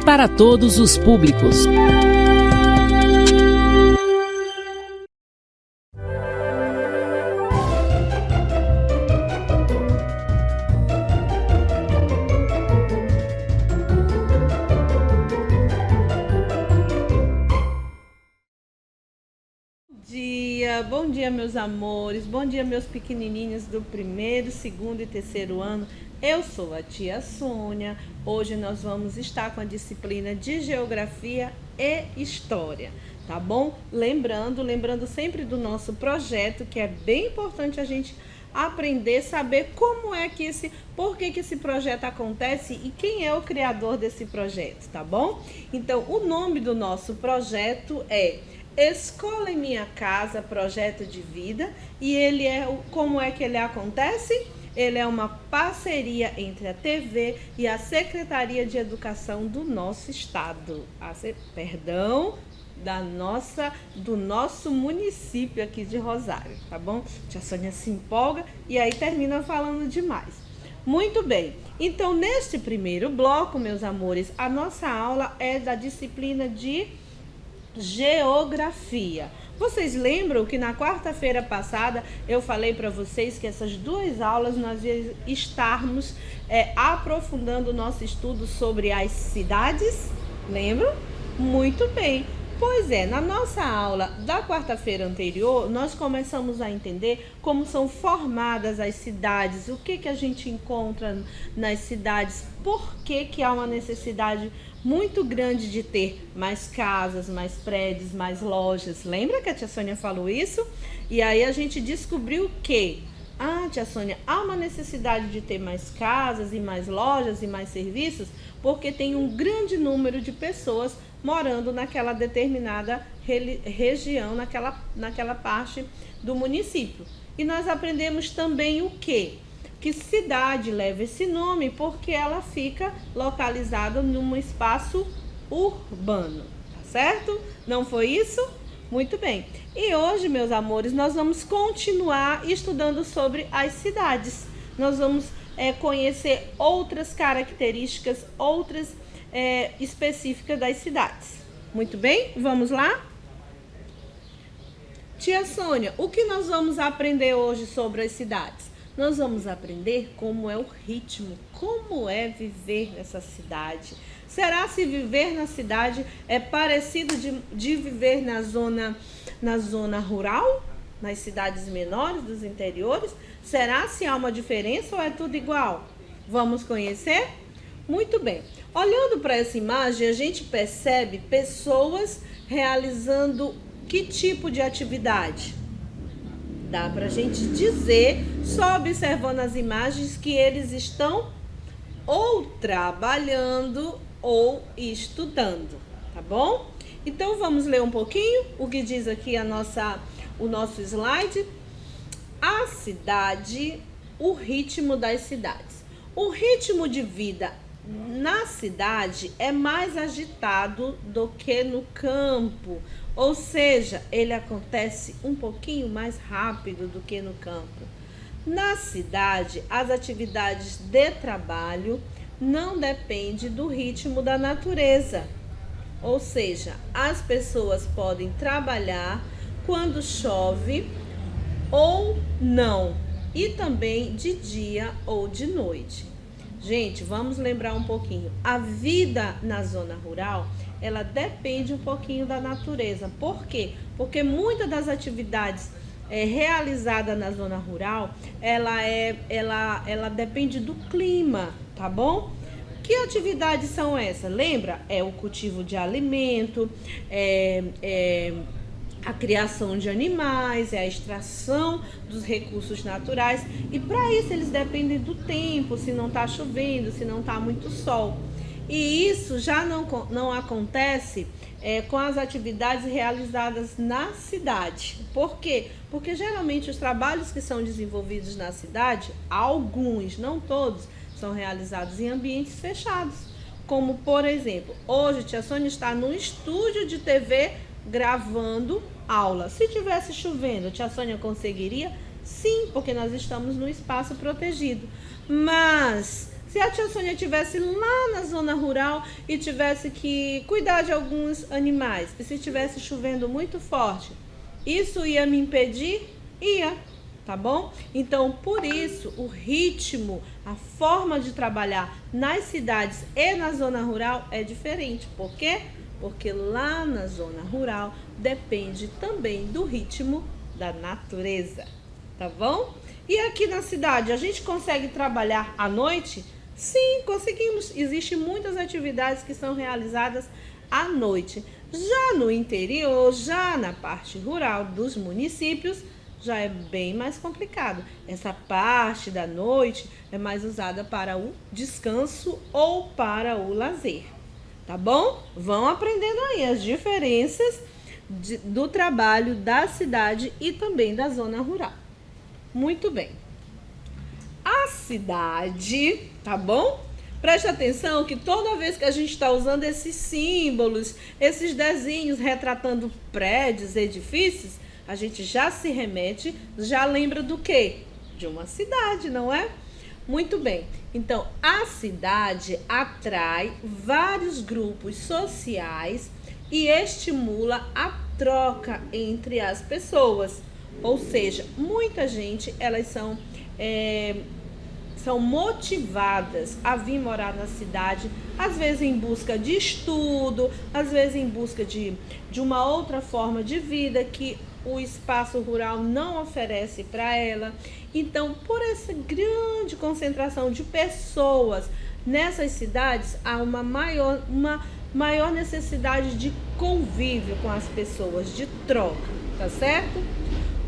para todos os públicos. Bom dia, meus amores, bom dia, meus pequenininhos do primeiro, segundo e terceiro ano. Eu sou a tia Sônia. Hoje nós vamos estar com a disciplina de Geografia e História, tá bom? Lembrando sempre do nosso projeto, que é bem importante a gente aprender, saber como é que por que esse projeto acontece e quem é o criador desse projeto, tá bom? Então, o nome do nosso projeto é Escola em Minha Casa, Projeto de Vida, e como é que ele acontece? Ele é uma parceria entre a TV e a Secretaria de Educação do nosso estado, do nosso município aqui de Rosário, tá bom? Tia Sônia se empolga e aí termina falando demais. Muito bem, então neste primeiro bloco, meus amores, a nossa aula é da disciplina de Geografia. Vocês lembram que na quarta-feira passada eu falei para vocês que essas duas aulas nós íamos estarmos aprofundando o nosso estudo sobre as cidades? Lembram? Muito bem. Pois é, na nossa aula da quarta-feira anterior, nós começamos a entender como são formadas as cidades, o que a gente encontra nas cidades, por que há uma necessidade muito grande de ter mais casas, mais prédios, mais lojas. Lembra que a tia Sônia falou isso? E aí a gente descobriu que, tia Sônia, há uma necessidade de ter mais casas e mais lojas e mais serviços, porque tem um grande número de pessoas morando naquela determinada região, naquela parte do município. E nós aprendemos também o quê? Que cidade leva esse nome porque ela fica localizada num espaço urbano, tá certo? Não foi isso? Muito bem. E hoje, meus amores, nós vamos continuar estudando sobre as cidades. Nós vamos conhecer outras características, específicas das cidades. Muito bem? Vamos lá? Tia Sônia, o que nós vamos aprender hoje sobre as cidades? Nós vamos aprender como é o ritmo, como é viver nessa cidade. Será se viver na cidade é parecido de viver na zona rural, nas cidades menores, dos interiores? Será se há uma diferença ou é tudo igual? Vamos conhecer? Muito bem. Olhando para essa imagem, a gente percebe pessoas realizando que tipo de atividade? Dá para a gente dizer, só observando as imagens, que eles estão ou trabalhando ou estudando, tá bom? Então vamos ler um pouquinho o que diz aqui o nosso slide. A cidade, o ritmo das cidades. O ritmo de vida na cidade é mais agitado do que no campo. Ou seja, ele acontece um pouquinho mais rápido do que no campo. Na cidade, as atividades de trabalho não dependem do ritmo da natureza. Ou seja, as pessoas podem trabalhar quando chove ou não, e também de dia ou de noite. Gente, vamos lembrar um pouquinho. A vida na zona rural, ela depende um pouquinho da natureza. Por quê? Porque muitas das atividades realizadas na zona rural, ela depende do clima, tá bom? Que atividades são essas? Lembra? É o cultivo de alimento, a criação de animais, a extração dos recursos naturais. E para isso eles dependem do tempo, se não está chovendo, se não está muito sol. E isso já não acontece com as atividades realizadas na cidade. Por quê? Porque geralmente os trabalhos que são desenvolvidos na cidade, alguns, não todos, são realizados em ambientes fechados. Como, por exemplo, hoje tia Sônia está num estúdio de TV gravando aula. Se tivesse chovendo, tia Sônia conseguiria? Sim, porque nós estamos num espaço protegido. Mas Se a tia Sônia estivesse lá na zona rural e tivesse que cuidar de alguns animais, e se estivesse chovendo muito forte, isso ia me impedir? Ia, tá bom? Então, por isso, o ritmo, a forma de trabalhar nas cidades e na zona rural é diferente. Por quê? Porque lá na zona rural depende também do ritmo da natureza, tá bom? E aqui na cidade, a gente consegue trabalhar à noite? Sim, conseguimos. Existem muitas atividades que são realizadas à noite. Já no interior, já na parte rural dos municípios, já é bem mais complicado. Essa parte da noite é mais usada para o descanso ou para o lazer, tá bom? Vão aprendendo aí as diferenças do trabalho da cidade e também da zona rural. Muito bem. A cidade, tá bom? Preste atenção que toda vez que a gente está usando esses símbolos, esses desenhos retratando prédios, edifícios, a gente já se remete, já lembra do quê? De uma cidade, não é? Muito bem. Então, a cidade atrai vários grupos sociais e estimula a troca entre as pessoas. Ou seja, muita gente, elas são motivadas a vir morar na cidade, às vezes em busca de estudo, às vezes em busca de uma outra forma de vida que o espaço rural não oferece para ela. Então, por essa grande concentração de pessoas nessas cidades, há uma maior necessidade de convívio com as pessoas, de troca, tá certo?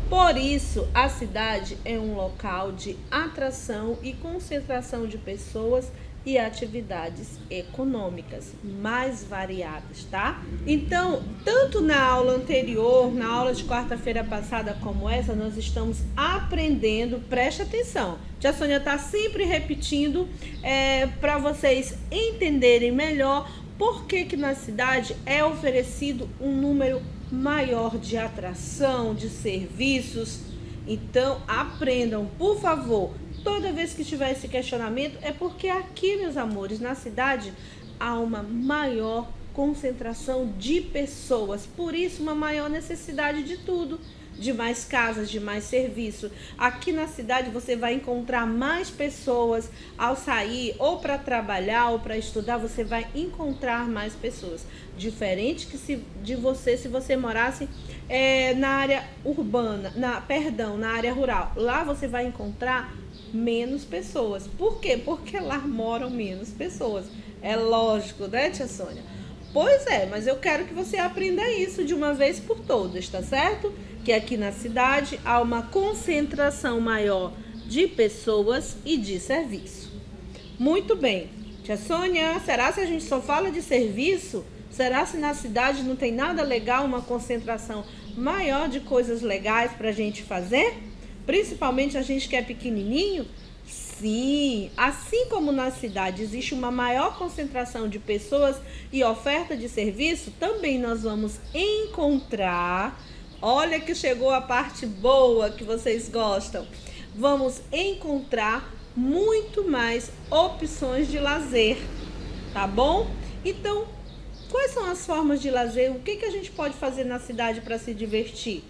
Por isso, a cidade é um local de atração e concentração de pessoas e atividades econômicas mais variadas, tá? Então, tanto na aula anterior, na aula de quarta-feira passada como essa, nós estamos aprendendo, preste atenção. Tia Sônia está sempre repetindo para vocês entenderem melhor por que na cidade é oferecido um número maior de atração, de serviços. Então, aprendam, por favor. Toda vez que tiver esse questionamento, é porque aqui, meus amores, na cidade, há uma maior concentração de pessoas. Por isso, uma maior necessidade de tudo. De mais casas, de mais serviço. Aqui na cidade você vai encontrar mais pessoas ao sair, ou para trabalhar, ou para estudar, você vai encontrar mais pessoas. Diferente que se você morasse na área urbana, na área rural. Lá você vai encontrar menos pessoas. Por quê? Porque lá moram menos pessoas. É lógico, né, tia Sônia? Pois é, mas eu quero que você aprenda isso de uma vez por todas, tá certo? Que aqui na cidade há uma concentração maior de pessoas e de serviço. Muito bem. Tia Sônia, será se a gente só fala de serviço? Será se na cidade não tem nada legal, uma concentração maior de coisas legais para a gente fazer? Principalmente a gente que é pequenininho? Sim, assim como na cidade existe uma maior concentração de pessoas e oferta de serviço, também nós vamos encontrar, olha que chegou a parte boa que vocês gostam, vamos encontrar muito mais opções de lazer, tá bom? Então, quais são as formas de lazer? O que a gente pode fazer na cidade para se divertir?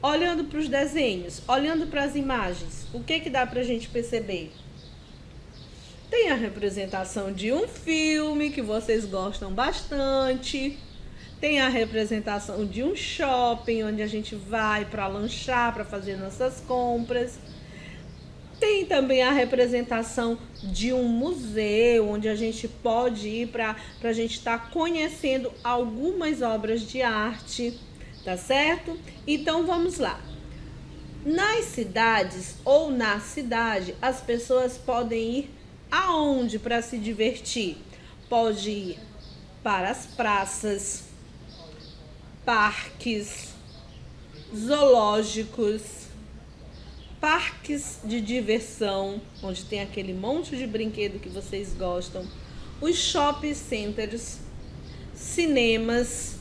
Olhando para os desenhos, olhando para as imagens, o que dá para a gente perceber? Tem a representação de um filme que vocês gostam bastante. Tem a representação de um shopping, onde a gente vai para lanchar, para fazer nossas compras. Tem também a representação de um museu, onde a gente pode ir para a gente estar conhecendo algumas obras de arte. Tá certo? Então vamos lá. Nas cidades ou na cidade, as pessoas podem ir aonde para se divertir? Pode ir para as praças, parques, zoológicos, parques de diversão, onde tem aquele monte de brinquedo que vocês gostam, os shopping centers, cinemas,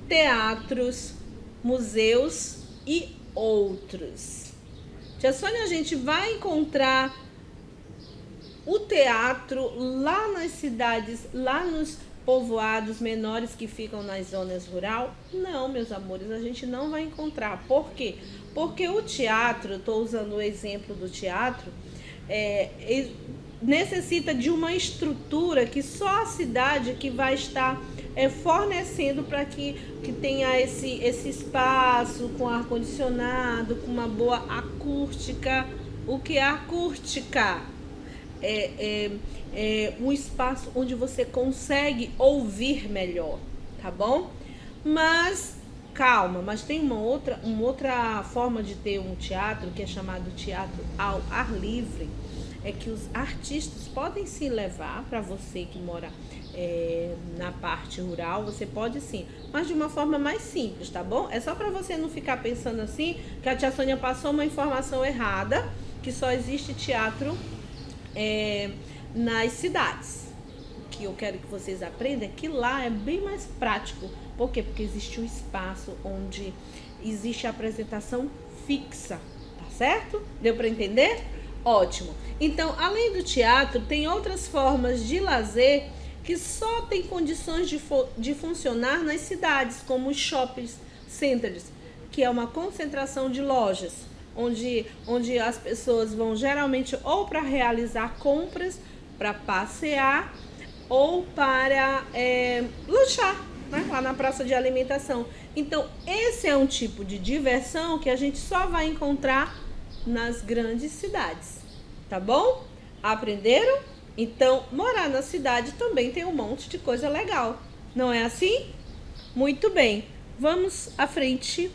teatros, museus e outros. Tia Sônia, a gente vai encontrar o teatro lá nas cidades, lá nos povoados menores que ficam nas zonas rurais? Não, meus amores, a gente não vai encontrar. Por quê? Porque o teatro, estou usando o exemplo do teatro, necessita de uma estrutura que só a cidade que vai estar fornecendo para que tenha esse espaço com ar-condicionado, com uma boa acústica. O que é acústica? É um espaço onde você consegue ouvir melhor, tá bom? Mas calma, mas tem uma outra forma de ter um teatro que é chamado teatro ao ar livre. É que os artistas podem sim levar para você que mora na parte rural, você pode sim, mas de uma forma mais simples, tá bom? É só para você não ficar pensando assim, que a tia Sônia passou uma informação errada, que só existe teatro nas cidades. O que eu quero que vocês aprendam é que lá é bem mais prático. Por quê? Porque existe um espaço onde existe a apresentação fixa, tá certo? Deu para entender? Ótimo. Então, além do teatro, tem outras formas de lazer que só tem condições de funcionar nas cidades, como os shopping centers, que é uma concentração de lojas, onde as pessoas vão geralmente ou para realizar compras, para passear ou para lanchar, né, lá na praça de alimentação. Então, esse é um tipo de diversão que a gente só vai encontrar nas grandes cidades, tá bom? Aprenderam? Então, morar na cidade também tem um monte de coisa legal, não é assim? Muito bem, vamos à frente.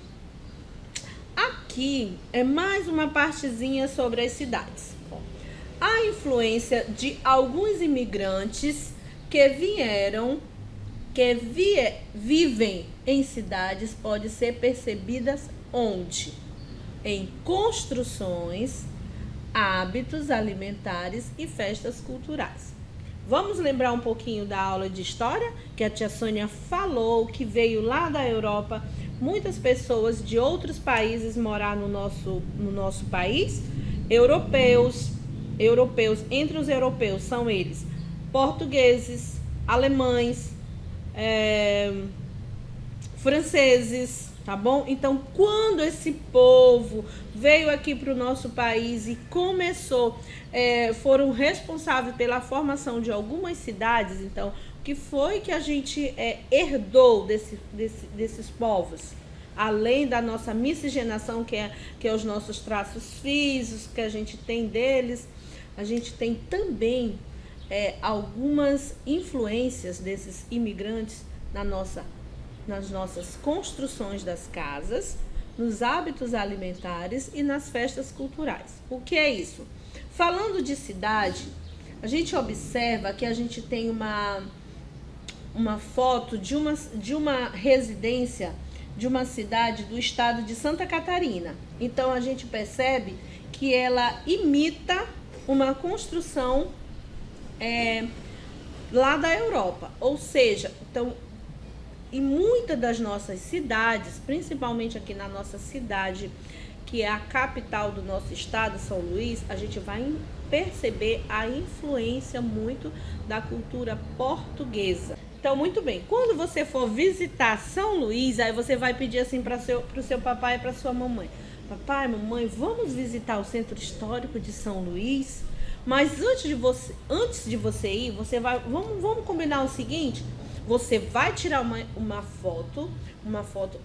Aqui é mais uma partezinha sobre as cidades. A influência de alguns imigrantes que vivem em cidades pode ser percebidas onde? Em construções, hábitos alimentares e festas culturais. Vamos lembrar um pouquinho da aula de história que a tia Sônia falou, que veio lá da Europa, muitas pessoas de outros países morar no nosso país, europeus, entre os europeus são eles portugueses, alemães, franceses, tá bom? Então, quando esse povo veio aqui para o nosso país e foram responsáveis pela formação de algumas cidades, então, o que foi que a gente herdou desses povos? Além da nossa miscigenação, que é os nossos traços físicos que a gente tem deles, a gente tem também algumas influências desses imigrantes nas nossas construções das casas, nos hábitos alimentares e nas festas culturais. O que é isso? Falando de cidade, a gente observa que a gente tem uma foto de uma residência de uma cidade do estado de Santa Catarina. Então a gente percebe que ela imita uma construção lá da Europa. Ou seja, então, em muitas das nossas cidades, principalmente aqui na nossa cidade, que é a capital do nosso estado, São Luís, a gente vai perceber a influência muito da cultura portuguesa. Então, muito bem, quando você for visitar São Luís, aí você vai pedir assim para o seu papai e para sua mamãe: papai, mamãe, vamos visitar o centro histórico de São Luís? Mas antes de você ir, vamos combinar o seguinte: você vai tirar uma foto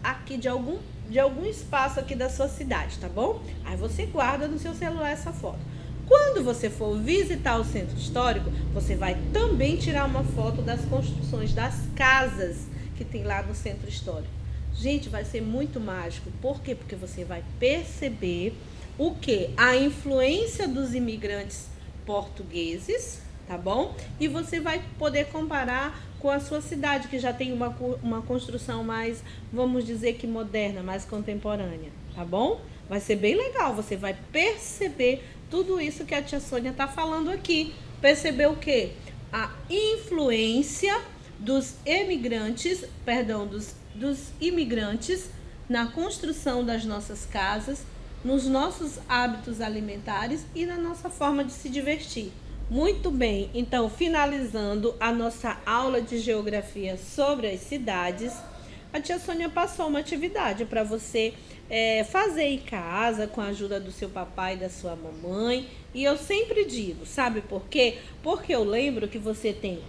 aqui de algum espaço aqui da sua cidade, tá bom? Aí você guarda no seu celular essa foto. Quando você for visitar o centro histórico, você vai também tirar uma foto das construções das casas que tem lá no centro histórico. Gente, vai ser muito mágico. Por quê? Porque você vai perceber o quê? A influência dos imigrantes portugueses, tá bom? E você vai poder comparar com a sua cidade, que já tem uma construção mais, vamos dizer que moderna, mais contemporânea, tá bom? Vai ser bem legal, você vai perceber tudo isso que a tia Sônia tá falando aqui. Perceber o quê? A influência dos imigrantes na construção das nossas casas, nos nossos hábitos alimentares e na nossa forma de se divertir. Muito bem, então finalizando a nossa aula de geografia sobre as cidades, a tia Sônia passou uma atividade para você fazer em casa com a ajuda do seu papai e da sua mamãe. E eu sempre digo, sabe por quê? Porque eu lembro que você tem,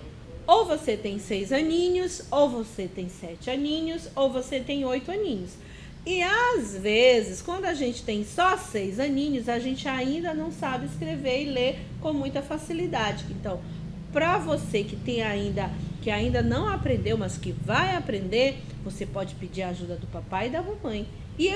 ou você tem 6 aninhos, ou você tem 7 aninhos, ou você tem 8 aninhos. E às vezes, quando a gente tem só 6 aninhos, a gente ainda não sabe escrever e ler com muita facilidade. Então, para você que ainda não aprendeu, mas que vai aprender, você pode pedir a ajuda do papai e da mamãe. E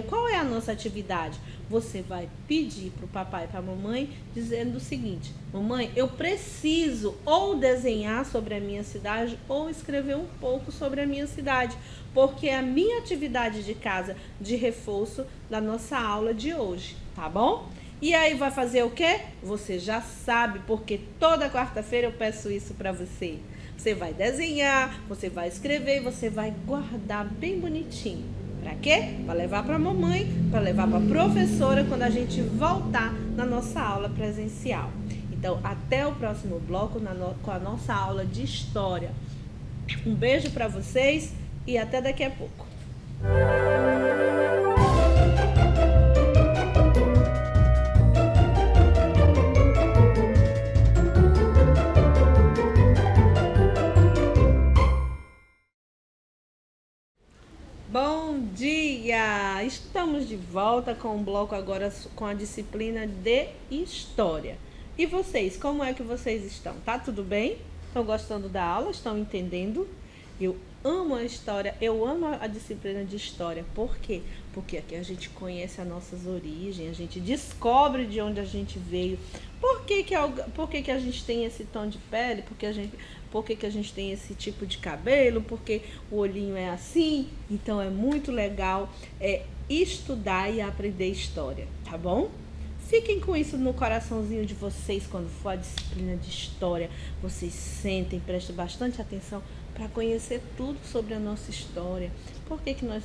qual é a nossa atividade? Você vai pedir para o papai e para a mamãe dizendo o seguinte: mamãe, eu preciso ou desenhar sobre a minha cidade ou escrever um pouco sobre a minha cidade, porque é a minha atividade de casa de reforço da nossa aula de hoje, tá bom? E aí vai fazer o quê? Você já sabe, porque toda quarta-feira eu peço isso para você. Você vai desenhar, você vai escrever, você vai guardar bem bonitinho. Para quê? Para levar para a mamãe, para levar para a professora quando a gente voltar na nossa aula presencial. Então, até o próximo bloco com a nossa aula de história. Um beijo para vocês e até daqui a pouco. Bom dia! Estamos de volta com o bloco agora com a disciplina de História. E vocês, como é que vocês estão? Tá tudo bem? Estão gostando da aula? Estão entendendo? Eu amo a história, eu amo a disciplina de História. Por quê? Porque aqui a gente conhece as nossas origens, a gente descobre de onde a gente veio. Por que a gente tem esse tom de pele? Por que a gente tem esse tipo de cabelo? Porque o olhinho é assim? Então é muito legal estudar e aprender história, tá bom? Fiquem com isso no coraçãozinho de vocês quando for a disciplina de História. Vocês sentem, prestem bastante atenção para conhecer tudo sobre a nossa história. Por que nós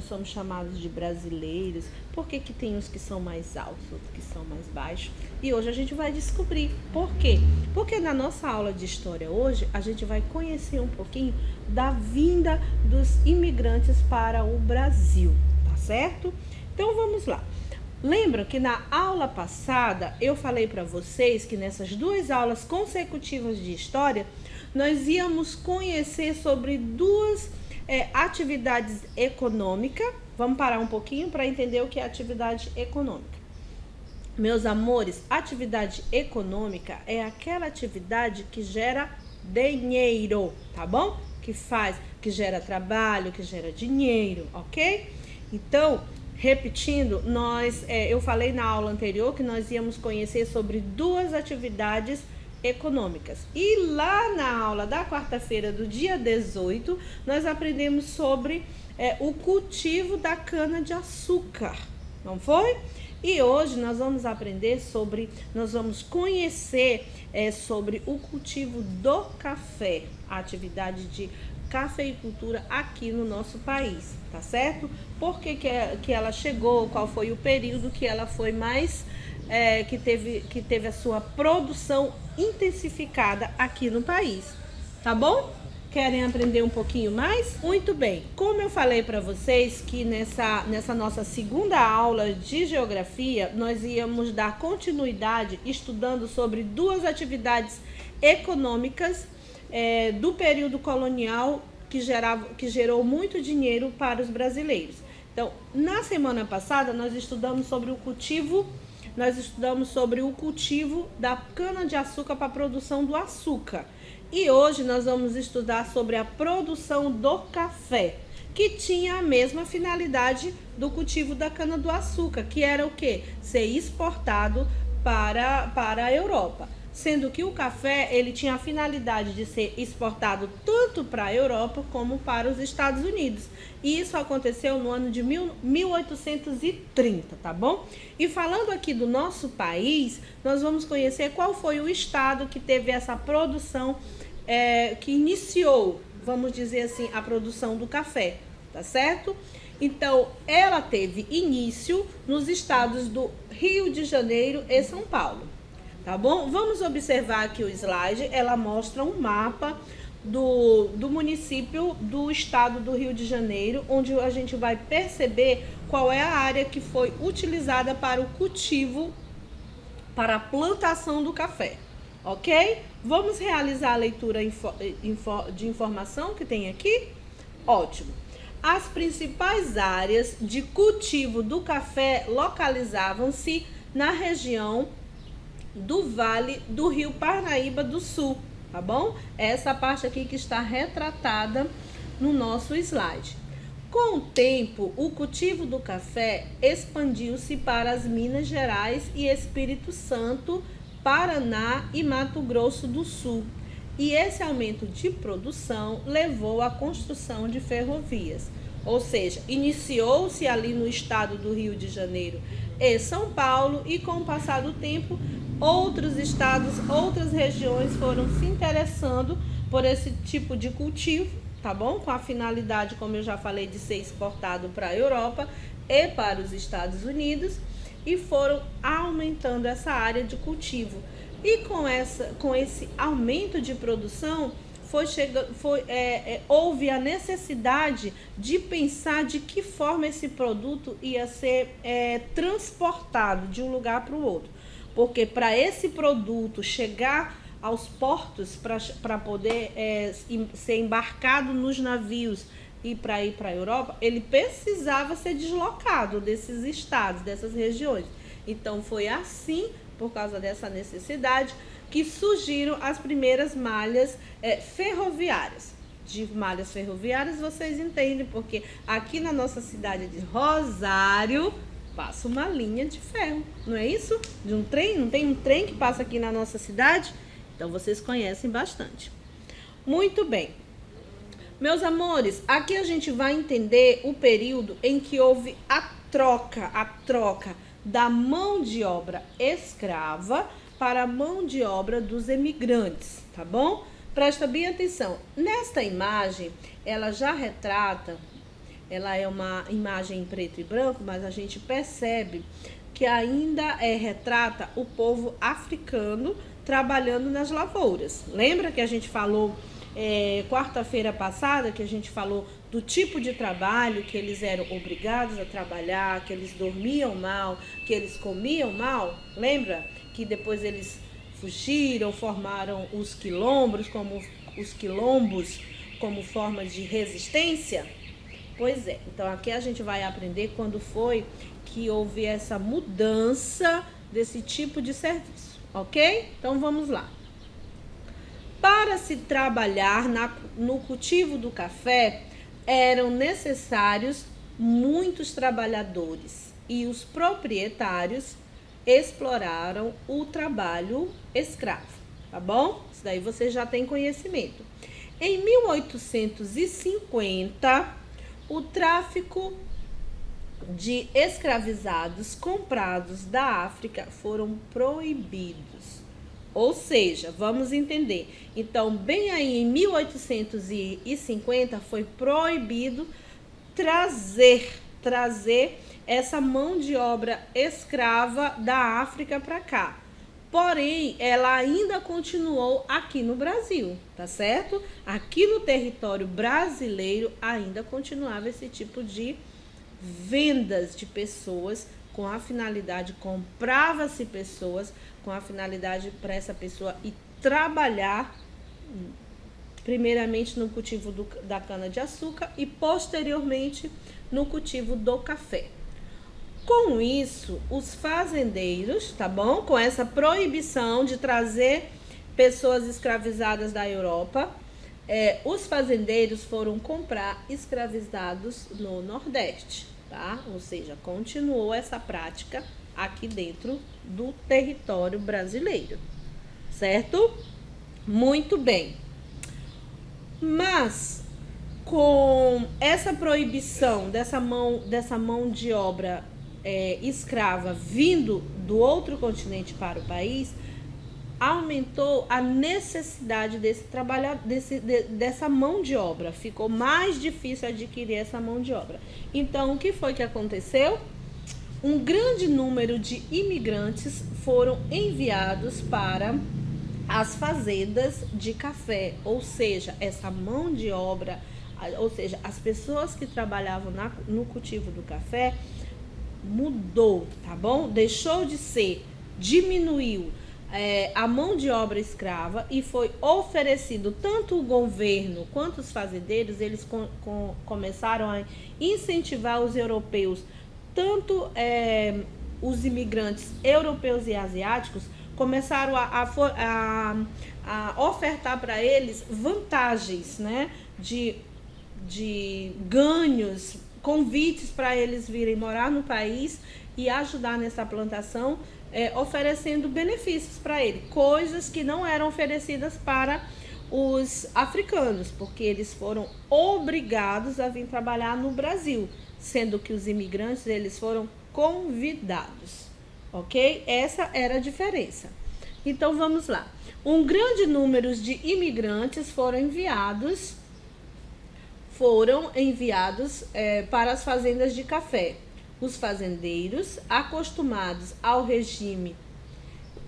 somos chamados de brasileiros? Por que tem uns que são mais altos, outros que são mais baixos? E hoje a gente vai descobrir por quê. Porque na nossa aula de História hoje, a gente vai conhecer um pouquinho da vinda dos imigrantes para o Brasil, tá certo? Então vamos lá. Lembram que na aula passada eu falei para vocês que nessas 2 aulas consecutivas de História, nós íamos conhecer sobre 2 atividades econômicas. Vamos parar um pouquinho para entender o que é atividade econômica. Meus amores, atividade econômica é aquela atividade que gera dinheiro, tá bom? Que gera trabalho, que gera dinheiro, ok? Então, repetindo, eu falei na aula anterior que nós íamos conhecer sobre 2 atividades econômicas. E lá na aula da quarta-feira do dia 18, nós aprendemos sobre o cultivo da cana-de-açúcar, não foi? E hoje nós vamos conhecer sobre o cultivo do café, a atividade de cafeicultura aqui no nosso país, tá certo? Por que ela chegou, qual foi o período que ela foi mais, que teve a sua produção intensificada aqui no país, tá bom? Querem aprender um pouquinho mais? Muito bem, como eu falei para vocês que nessa nossa segunda aula de geografia, nós íamos dar continuidade estudando sobre 2 atividades econômicas do período colonial que gerou muito dinheiro para os brasileiros. Então, na semana passada, nós estudamos sobre o cultivo da cana-de-açúcar para a produção do açúcar. E hoje nós vamos estudar sobre a produção do café, que tinha a mesma finalidade do cultivo da cana-do-açúcar, que era o quê? Ser exportado para a Europa. Sendo que o café ele tinha a finalidade de ser exportado tanto para a Europa como para os Estados Unidos. E isso aconteceu no ano de 1830, tá bom? E falando aqui do nosso país, nós vamos conhecer qual foi o estado que teve essa produção, que iniciou, vamos dizer assim, a produção do café, tá certo? Então, ela teve início nos estados do Rio de Janeiro e São Paulo. tá bom? Vamos observar aqui o slide, ela mostra um mapa do município do estado do Rio de Janeiro, onde a gente vai perceber qual é a área que foi utilizada para o cultivo, para a plantação do café, ok? Vamos realizar a leitura de informação que tem aqui? Ótimo. As principais áreas de cultivo do café localizavam-se na região do Vale do Rio Parnaíba do Sul, tá bom? Essa parte aqui que está retratada no nosso slide. Com o tempo, o cultivo do café expandiu-se para as Minas Gerais e Espírito Santo, Paraná e Mato Grosso do Sul. E esse aumento de produção levou à construção de ferrovias. Ou seja, iniciou-se ali no estado do Rio de Janeiro e São Paulo, e com o passar do tempo, outros estados, outras regiões foram se interessando por esse tipo de cultivo, tá bom? Com a finalidade, como eu já falei, de ser exportado para a Europa e para os Estados Unidos, e foram aumentando essa área de cultivo. E com esse aumento de produção, houve a necessidade de pensar de que forma esse produto ia ser transportado de um lugar para o outro. Porque para esse produto chegar aos portos, para poder ser embarcado nos navios e para ir para a Europa, ele precisava ser deslocado desses estados, dessas regiões. Então foi assim, por causa dessa necessidade, que surgiram as primeiras malhas ferroviárias. De malhas ferroviárias vocês entendem, porque aqui na nossa cidade de Rosário passa uma linha de ferro, não é isso? De um trem, não tem um trem que passa aqui na nossa cidade? Então vocês conhecem bastante. Muito bem. Meus amores, aqui a gente vai entender o período em que houve a troca da mão de obra escrava para a mão de obra dos emigrantes, tá bom? Presta bem atenção. Nesta imagem, ela já retrata, ela é uma imagem em preto e branco, mas a gente percebe que ainda retrata o povo africano trabalhando nas lavouras. Lembra que a gente falou quarta-feira passada, que a gente falou do tipo de trabalho que eles eram obrigados a trabalhar, que eles dormiam mal, que eles comiam mal? Lembra que depois eles fugiram, formaram os quilombos como forma de resistência? Pois é, então aqui a gente vai aprender quando foi que houve essa mudança desse tipo de serviço, ok? Então vamos lá. Para se trabalhar no cultivo do café, eram necessários muitos trabalhadores, e os proprietários exploraram o trabalho escravo, tá bom? Isso daí você já tem conhecimento. Em 1850, o tráfico de escravizados comprados da África foram proibidos. Ou seja, vamos entender. Então, bem aí em 1850 foi proibido trazer essa mão de obra escrava da África para cá. Porém, ela ainda continuou aqui no Brasil, tá certo? Aqui no território brasileiro ainda continuava esse tipo de vendas de pessoas com a finalidade, comprava-se pessoas com a finalidade para essa pessoa ir trabalhar primeiramente no cultivo da cana-de-açúcar e posteriormente no cultivo do café. Com isso, os fazendeiros, tá bom? Com essa proibição de trazer pessoas escravizadas da Europa, os fazendeiros foram comprar escravizados no Nordeste, tá? Ou seja, continuou essa prática aqui dentro do território brasileiro, certo? Muito bem. Mas com essa proibição dessa mão de obra escrava vindo do outro continente para o país, aumentou a necessidade dessa mão de obra. Ficou mais difícil adquirir essa mão de obra. Então, o que foi que aconteceu? um grande número de imigrantes foram enviados para as fazendas de café, ou seja, essa mão de obra, ou seja, as pessoas que trabalhavam no cultivo do café mudou, tá bom? Deixou de ser, diminuiu a mão de obra escrava e foi oferecido, tanto o governo quanto os fazendeiros, eles começaram a incentivar os europeus, tanto os imigrantes europeus e asiáticos, começaram a ofertar para eles vantagens, né, de ganhos, convites para eles virem morar no país e ajudar nessa plantação, oferecendo benefícios para ele, coisas que não eram oferecidas para os africanos, porque eles foram obrigados a vir trabalhar no Brasil, sendo que os imigrantes eles foram convidados, ok? Essa era a diferença. Então vamos lá. Um grande número de imigrantes foram enviados para as fazendas de café. Os fazendeiros, acostumados ao regime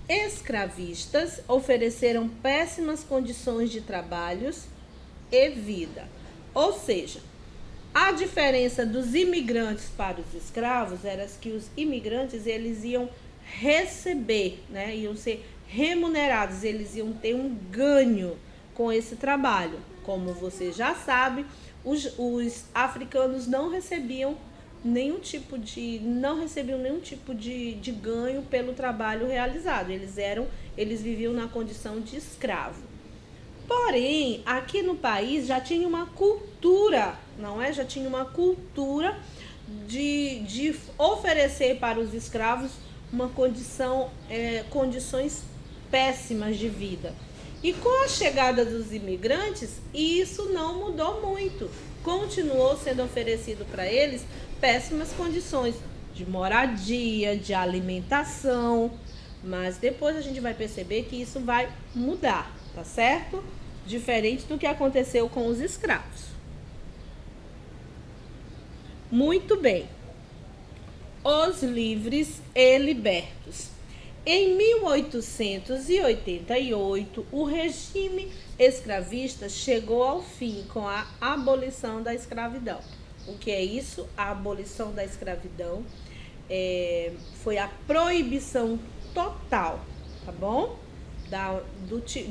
escravistas, ofereceram péssimas condições de trabalhos e vida. Ou seja, a diferença dos imigrantes para os escravos era que os imigrantes eles iam receber, né, iam ser remunerados, eles iam ter um ganho com esse trabalho. Como você já sabe, os africanos não recebiam nenhum tipo de ganho pelo trabalho realizado. Eles viviam na condição de escravo. Porém, aqui no país já tinha uma cultura, não é? Já tinha uma cultura de oferecer para os escravos uma condições péssimas de vida. E com a chegada dos imigrantes, isso não mudou muito. Continuou sendo oferecido para eles péssimas condições de moradia, de alimentação, mas depois a gente vai perceber que isso vai mudar, tá certo? Diferente do que aconteceu com os escravos. Muito bem. Os livres e libertos. Em 1888, o regime escravista chegou ao fim com a abolição da escravidão. O que é isso? A abolição da escravidão foi a proibição total, tá bom?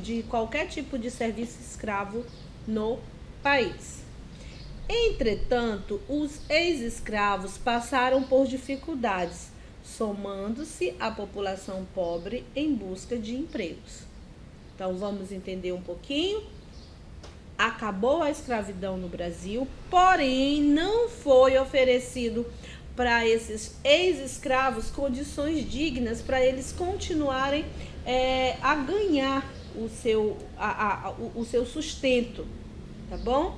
De qualquer tipo de serviço escravo no país. Entretanto, os ex-escravos passaram por dificuldades, somando-se à população pobre em busca de empregos. Então, vamos entender um pouquinho. Acabou a escravidão no Brasil, porém não foi oferecido para esses ex-escravos condições dignas para eles continuarem a ganhar o seu sustento, tá bom?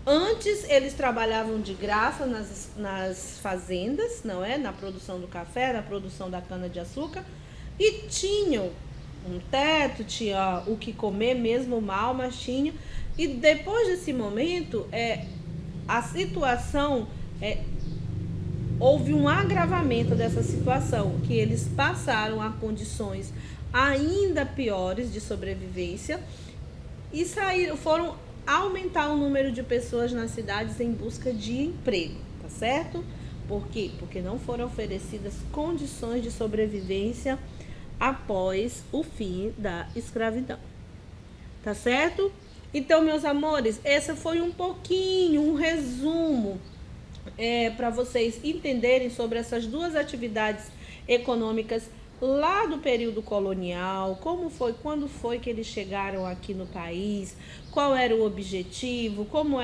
Antes eles trabalhavam de graça nas fazendas, não é? Na produção do café, na produção da cana-de-açúcar, e tinham um teto, tinha o que comer mesmo mal, mas tinha. E depois desse momento, a situação, houve um agravamento dessa situação, que eles passaram a condições ainda piores de sobrevivência e foram aumentar o número de pessoas nas cidades em busca de emprego, tá certo? Por quê? Porque não foram oferecidas condições de sobrevivência após o fim da escravidão, tá certo? Então, meus amores, esse foi um resumo para vocês entenderem sobre essas duas atividades econômicas lá do período colonial, quando foi que eles chegaram aqui no país, qual era o objetivo, qual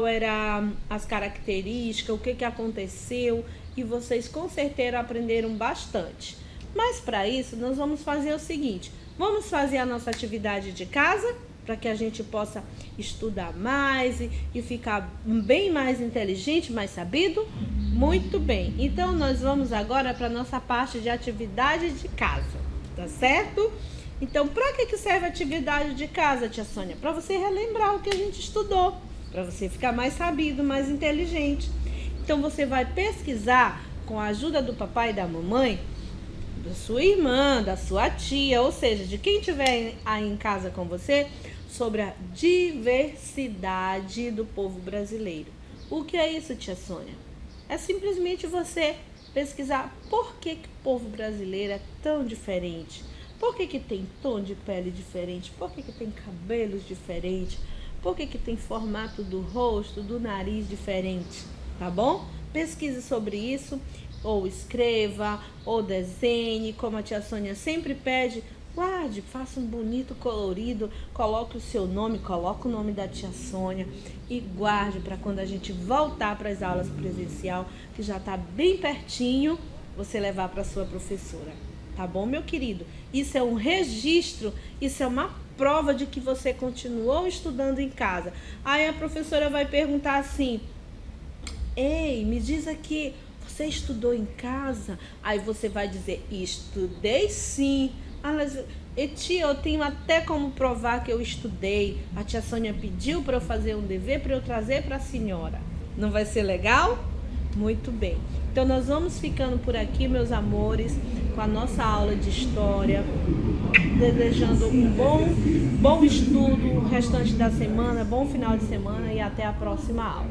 eram as características, o que aconteceu, e vocês com certeza aprenderam bastante. Mas para isso, nós vamos fazer o seguinte, vamos fazer a nossa atividade de casa, para que a gente possa estudar mais e ficar bem mais inteligente, mais sabido? Muito bem. Então, nós vamos agora para a nossa parte de atividade de casa, tá certo? Então, para que serve a atividade de casa, tia Sônia? Para você relembrar o que a gente estudou, para você ficar mais sabido, mais inteligente. Então, você vai pesquisar com a ajuda do papai e da mamãe, da sua irmã, da sua tia, ou seja, de quem estiver aí em casa com você, sobre a diversidade do povo brasileiro. O que é isso, tia Sônia? É simplesmente você pesquisar por que o povo brasileiro é tão diferente. Por que tem tom de pele diferente? Por que tem cabelos diferentes? Por que tem formato do rosto, do nariz diferente? Tá bom? Pesquise sobre isso, ou escreva, ou desenhe, como a tia Sônia sempre pede. Guarde, faça um bonito colorido, coloque o seu nome, coloque o nome da tia Sônia e guarde para quando a gente voltar para as aulas presencial, que já está bem pertinho, você levar para sua professora. Tá bom, meu querido? Isso é um registro, isso é uma prova de que você continuou estudando em casa. Aí a professora vai perguntar assim: ei, me diz aqui, você estudou em casa? Aí você vai dizer: estudei sim. Tia, eu tenho até como provar que eu estudei. A tia Sônia pediu para eu fazer um dever para eu trazer para a senhora. Não vai ser legal? Muito bem. Então nós vamos ficando por aqui, meus amores, com a nossa aula de história, desejando um bom estudo, o restante da semana, bom final de semana e até a próxima aula.